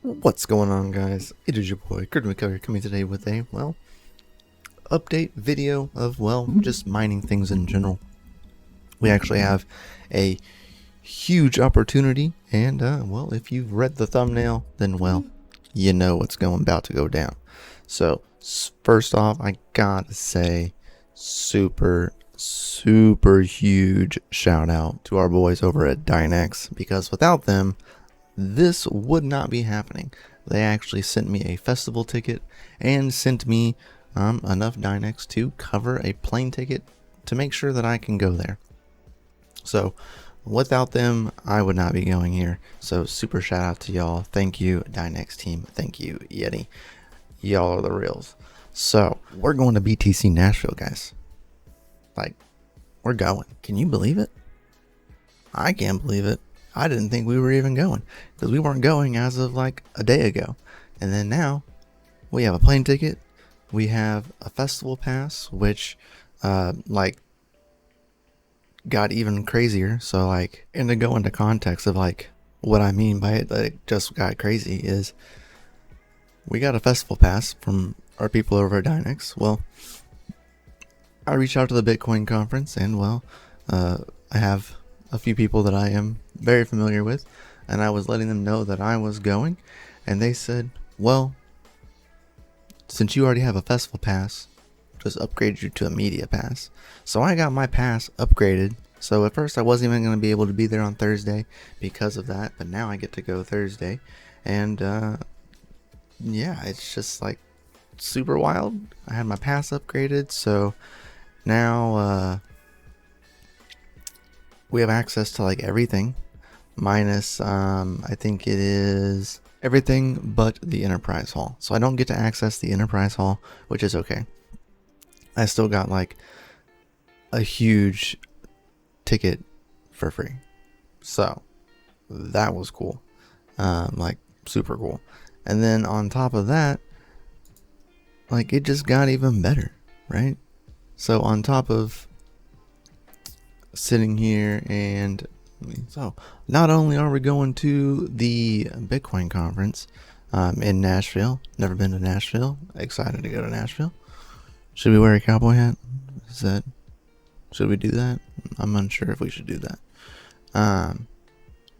What's going on, guys? It is your boy CryptoMykel coming today with a update video of just mining things in general. We actually have a huge opportunity, and if you've read the thumbnail, then you know what's about to go down. So first off, I gotta say super huge shout out to our boys over at Dynex, because without them this would not be happening. They actually sent me a festival ticket and sent me enough Dynex to cover a plane ticket to make sure that I can go there. So without them, I would not be going here. So super shout out to y'all. Thank you, Dynex team. Thank you, Yeti. Y'all are the reals. So we're going to BTC Nashville, guys. Like, we're going. Can you believe it? I can't believe it. I didn't think we were even going, because we weren't going as of like a day ago. And then now we have a plane ticket. We have a festival pass, which got even crazier. So and to go into context of what I mean by it, that it just got crazy, is we got a festival pass from our people over at Dynex. Well, I reached out to the Bitcoin conference, and I have a few people that I am very familiar with, and I was letting them know that I was going, and they said, well, since you already have a festival pass, just upgrade you to a media pass. So I got my pass upgraded. So at first I wasn't even going to be able to be there on Thursday because of that, but now I get to go Thursday, and yeah, it's just super wild. I had my pass upgraded, so now we have access to everything, minus I think it is everything but the Enterprise Hall. So I don't get to access the Enterprise Hall, which is okay. I still got a huge ticket for free, so that was cool, super cool. And then on top of that, it just got even better, right? So on top of sitting here, and so not only are we going to the Bitcoin conference in Nashville, never been to Nashville, excited to go to Nashville. Should we wear a cowboy hat? Should we do that? I'm unsure if we should do that.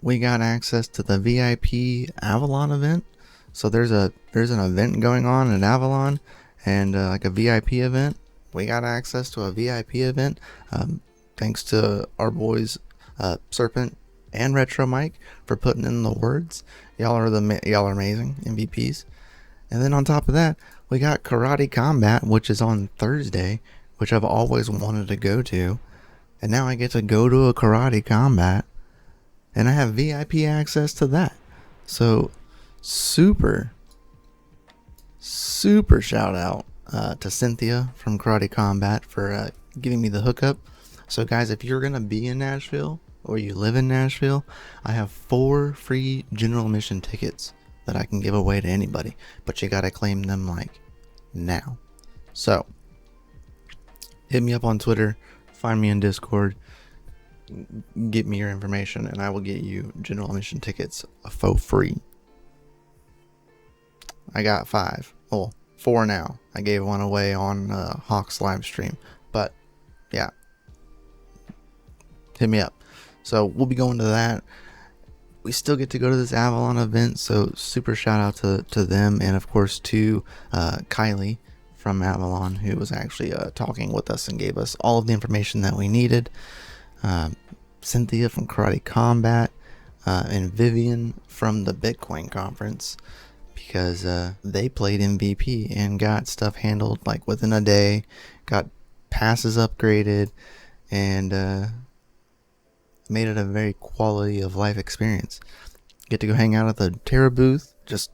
We got access to the VIP Avalon event. So there's an event going on at Avalon, and a VIP event. We got access to a VIP event. Thanks to our boys Serpent and Retro Mike for putting in the words. Y'all are amazing MVPs. And then on top of that, we got Karate Combat, which is on Thursday, which I've always wanted to go to, and now I get to go to a Karate Combat, and I have VIP access to that. So super shout out to Cynthia from Karate Combat for giving me the hookup. So guys, if you're gonna be in Nashville or you live in Nashville, I have 4 free general admission tickets that I can give away to anybody, but you gotta claim them now. So hit me up on Twitter, find me in Discord, get me your information, and I will get you general admission tickets for free. I got 5. Oh, 4 now. I gave one away on Hawk's live stream, but yeah, hit me up. So we'll be going to that. We still get to go to this Avalon event, so super shout out to them, and of course to Kylie from Avalon, who was actually talking with us and gave us all of the information that we needed. Cynthia from Karate Combat, and Vivian from the Bitcoin conference, because they played MVP and got stuff handled within a day, got passes upgraded, and made it a very quality of life experience. Get to go hang out at the Terra booth. Just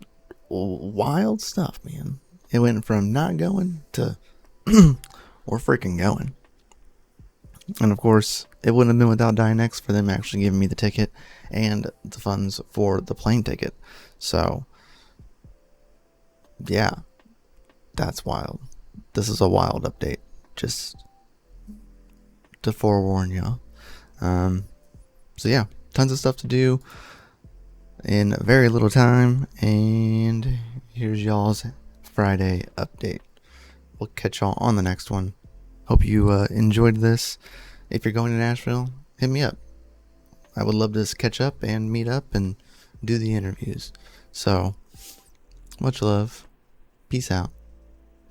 wild stuff, man. It went from not going to we're freaking going. And of course, it wouldn't have been without Dynex for them actually giving me the ticket and the funds for the plane ticket. So yeah, that's wild. This is a wild update, just to forewarn y'all. So yeah, tons of stuff to do. in very little time, and here's y'all's Friday update. We'll catch y'all on the next one. Hope you enjoyed this. If you're going to Nashville, hit me up. I would love to catch up and meet up and do the interviews. So, much love. Peace out.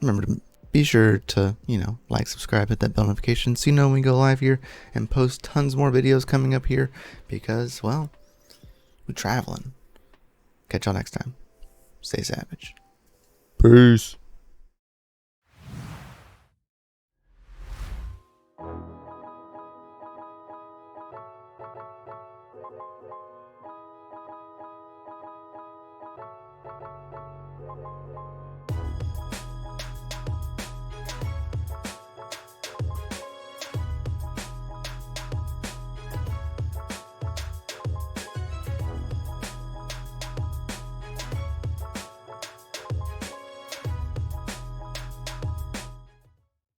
Remember to be sure to, like, subscribe, hit that bell notification so you know when we go live here and post tons more videos coming up here because, well, we're traveling. Catch y'all next time. Stay savage. Peace.